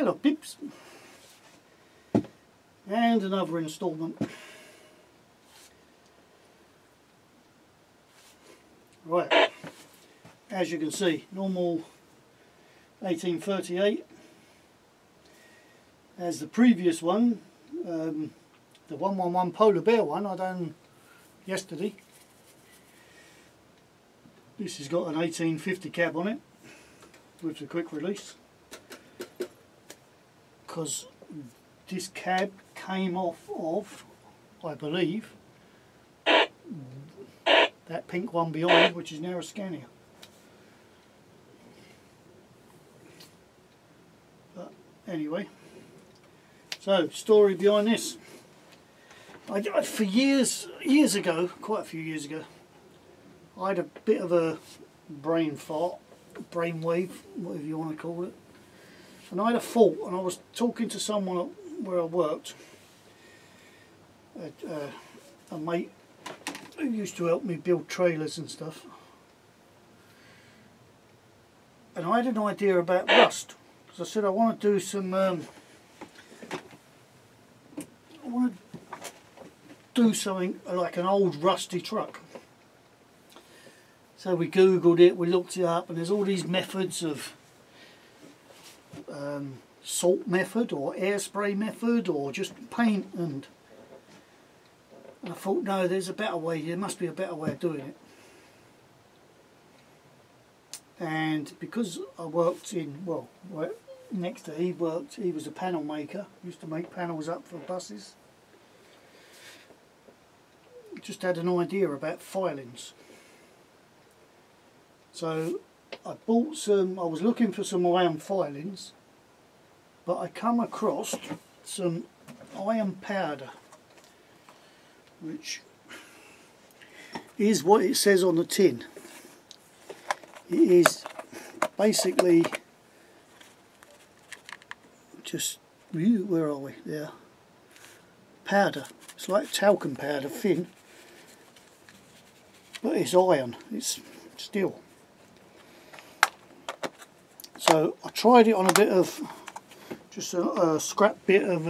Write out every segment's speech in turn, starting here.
Hello pips, and another instalment. Right, as you can see, normal 1838 as the previous one, the 111 Polar Bear one I done yesterday. This has got an 1850 cab on it with the quick release, because this cab came off of, I believe, that pink one behind, which is now a Scania. But anyway, so story behind this. For years ago, quite a few years ago, I had a bit of a brain fart, brainwave, whatever you want to call it. And I had a thought, and I was talking to someone where I worked, a mate who used to help me build trailers and stuff. And I had an idea about rust, because I said I want to do some, I want to do something like an old rusty truck. So we googled it, we looked it up, and there's all these methods of salt method or air spray method or just paint, and I thought, no, there's a better way, there must be a better way of doing it. And because I worked in, well, next to he was a panel maker, used to make panels up for buses. Just had an idea about filings. So I bought some, I was looking for some iron filings, but I come across some iron powder, which is what it says on the tin. It is basically just, where are we? There. Powder. It's like talcum powder, thin, but it's iron, it's steel. So I tried it on a bit of, just a scrap bit of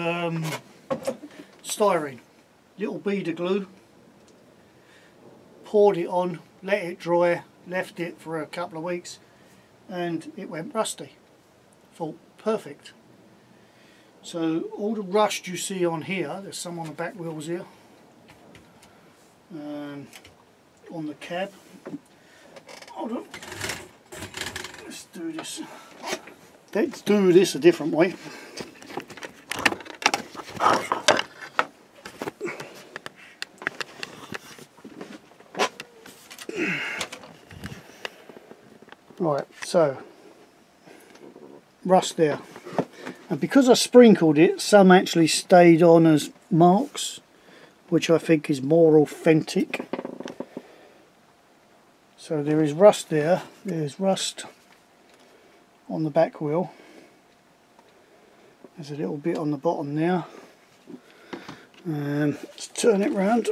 styrene, little bead of glue, poured it on, let it dry, left it for a couple of weeks, and it went rusty. Thought, perfect. So all the rust you see on here, there's some on the back wheels here, on the cab. Hold on. Let's do this. Let's do this a different way. Right, so rust there, and because I sprinkled it, some actually stayed on as marks, which I think is more authentic. So there is rust there, there's rust on the back wheel, there's a little bit on the bottom there. Let's turn it round.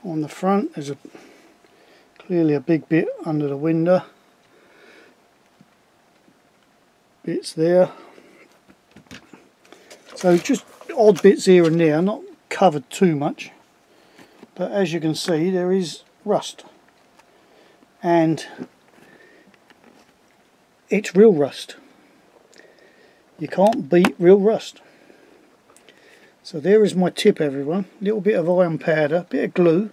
On the front there's clearly a big bit under the window, bits there, so just odd bits here and there, not covered too much, but as you can see there is rust, and it's real rust. You can't beat real rust. So there is my tip, everyone. Little bit of iron powder, bit of glue,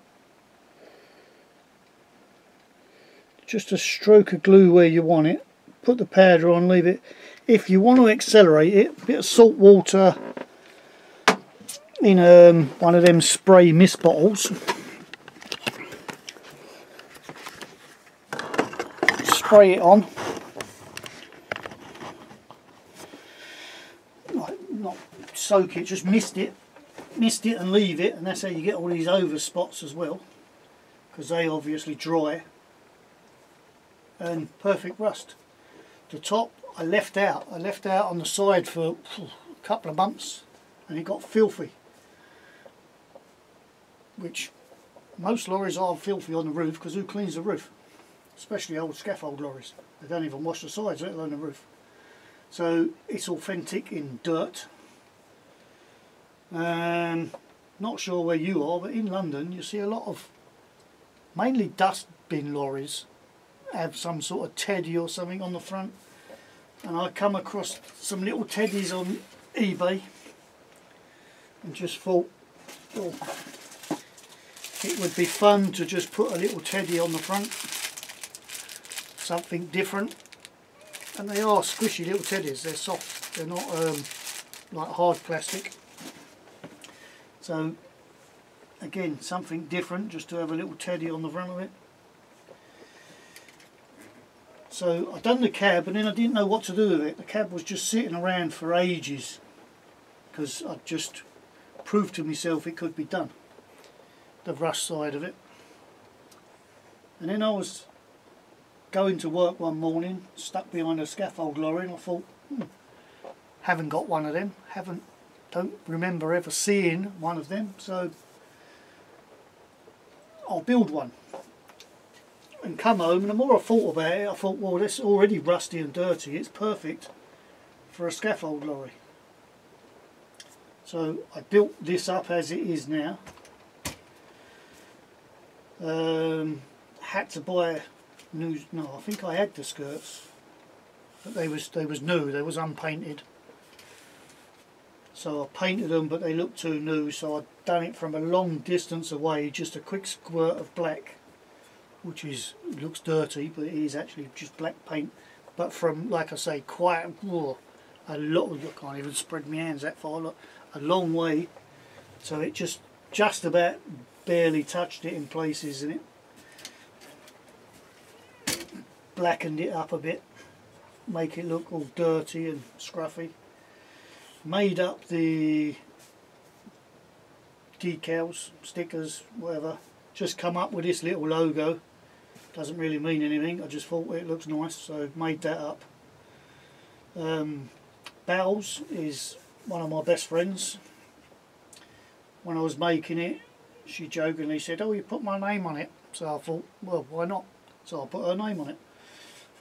just a stroke of glue where you want it, put the powder on, leave it. If you want to accelerate it, a bit of salt water in one of them spray mist bottles, spray it on, not soak it, just mist it and leave it, and that's how you get all these over spots as well, because they obviously dry, and perfect rust. The top I left out on the side for a couple of months, and it got filthy, which most lorries are filthy on the roof, because who cleans the roof? especially old scaffold lorries. They don't even wash the sides, let alone the roof. So it's authentic in dirt. Not sure where you are, but in London you see a lot of mainly dust bin lorries have some sort of teddy or something on the front, and I come across some little teddies on eBay and just thought, oh, it would be fun to just put a little teddy on the front, something different. And they are squishy little teddies, they're soft, they're not like hard plastic. So again, something different, just to have a little teddy on the front of it. So I've done the cab, and then I didn't know what to do with it. The cab was just sitting around for ages because I just proved to myself it could be done, the rust side of it. And then I was going to work one morning, stuck behind a scaffold lorry, and I thought, haven't got one of them, don't remember ever seeing one of them, so I'll build one. And come home, and the more I thought about it, I thought, well, this is already rusty and dirty, it's perfect for a scaffold lorry. So I built this up as it is now. Had to buy new, no, I think I had the skirts, but they was new, they was unpainted. So I painted them, but they looked too new, so I'd done it from a long distance away, just a quick squirt of black, which looks dirty, but it is actually just black paint. But from, like I say, quite a lot, I can't even spread my hands that far, look, a long way. So it just about barely touched it in places, and it blackened it up a bit, make it look all dirty and scruffy. Made up the decals, stickers, whatever, just come up with this little logo. Doesn't really mean anything, I just thought it looks nice, so made that up. Bells is one of my best friends. When I was making it, she jokingly said, oh, you put my name on it. So I thought, well, why not? So I put her name on it.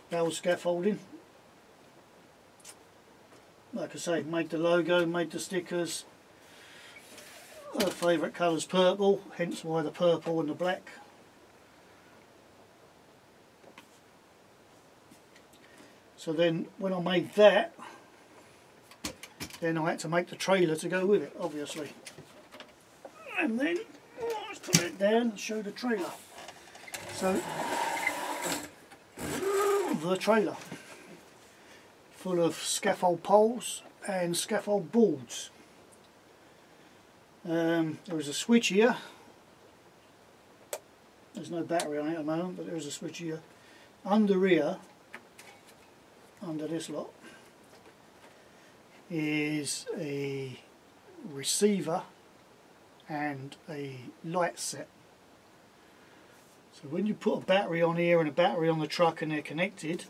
Bells Scaffolding. Like I say, made the logo, made the stickers. Her favourite colour's purple, hence why the purple and the black. So then when I made that, then I had to make the trailer to go with it, obviously. And then, let's put it down and show the trailer. So, the trailer, full of scaffold poles and scaffold boards. There is a switch here. There's no battery on it at the moment, but there is a switch here. Under here, under this lot, is a receiver and a light set. So when you put a battery on here and a battery on the truck and they're connected,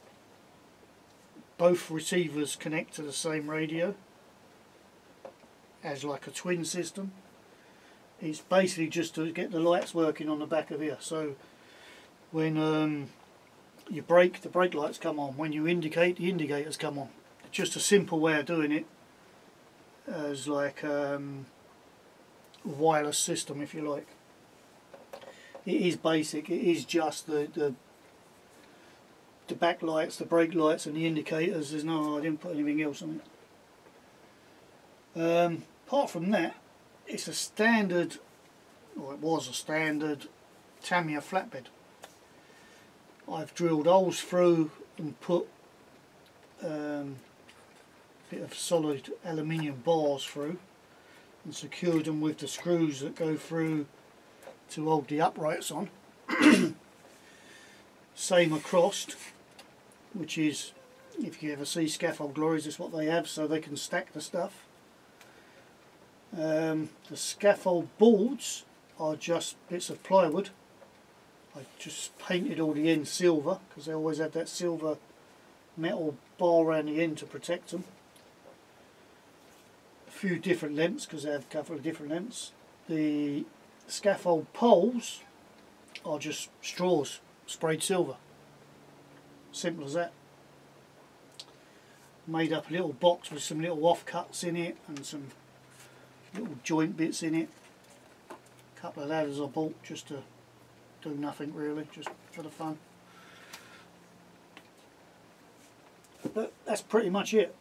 both receivers connect to the same radio as like a twin system. It's basically just to get the lights working on the back of here. So when you brake, the brake lights come on. When you indicate, the indicators come on. It's just a simple way of doing it, as like a wireless system, if you like. It is basic. It is just the back lights, the brake lights and the indicators. There's no, I didn't put anything else on it. Apart from that, it's a standard, or it was a standard Tamiya flatbed. I've drilled holes through and put a bit of solid aluminium bars through and secured them with the screws that go through to hold the uprights on. Same across, which is, if you ever see scaffold lorries, that's what they have, so they can stack the stuff. The scaffold boards are just bits of plywood. I just painted all the ends silver because they always have that silver metal bar around the end to protect them. A few different lengths because they have a couple of different lengths. The scaffold poles are just straws sprayed silver. Simple as that. Made up a little box with some little offcuts in it and some little joint bits in it. A couple of ladders I bought just to do nothing really, just for the fun. But that's pretty much it.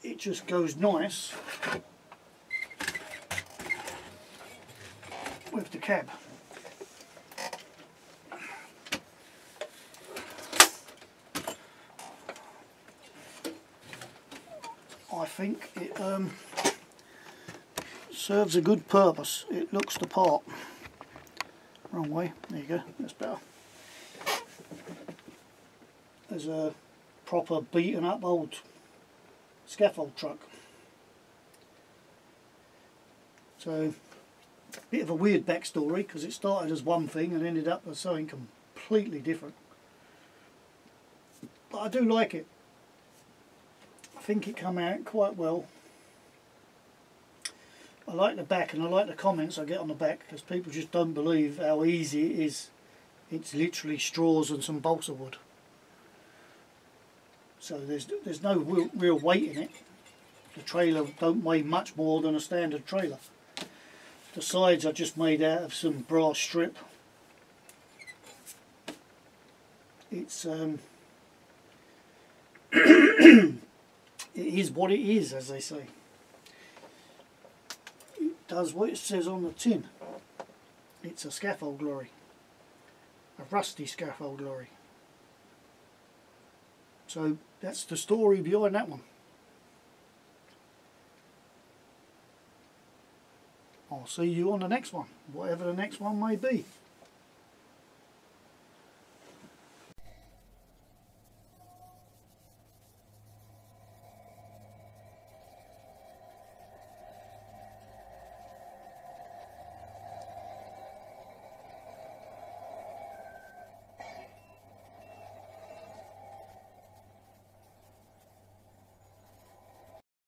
It just goes nice with the cab. I think it serves a good purpose. It looks the part. Wrong way. There you go. That's better. There's a proper beaten up old scaffold truck. So, a bit of a weird backstory because it started as one thing and ended up as something completely different. But I do like it. I think it came out quite well. I like the back and I like the comments I get on the back because people just don't believe how easy it is. It's literally straws and some balsa wood. So there's no real weight in it. The trailer don't weigh much more than a standard trailer. The sides are just made out of some brass strip. It's it is what it is, as they say. It does what it says on the tin. It's a scaffold lorry. A rusty scaffold lorry. So that's the story behind that one. I'll see you on the next one, whatever the next one may be.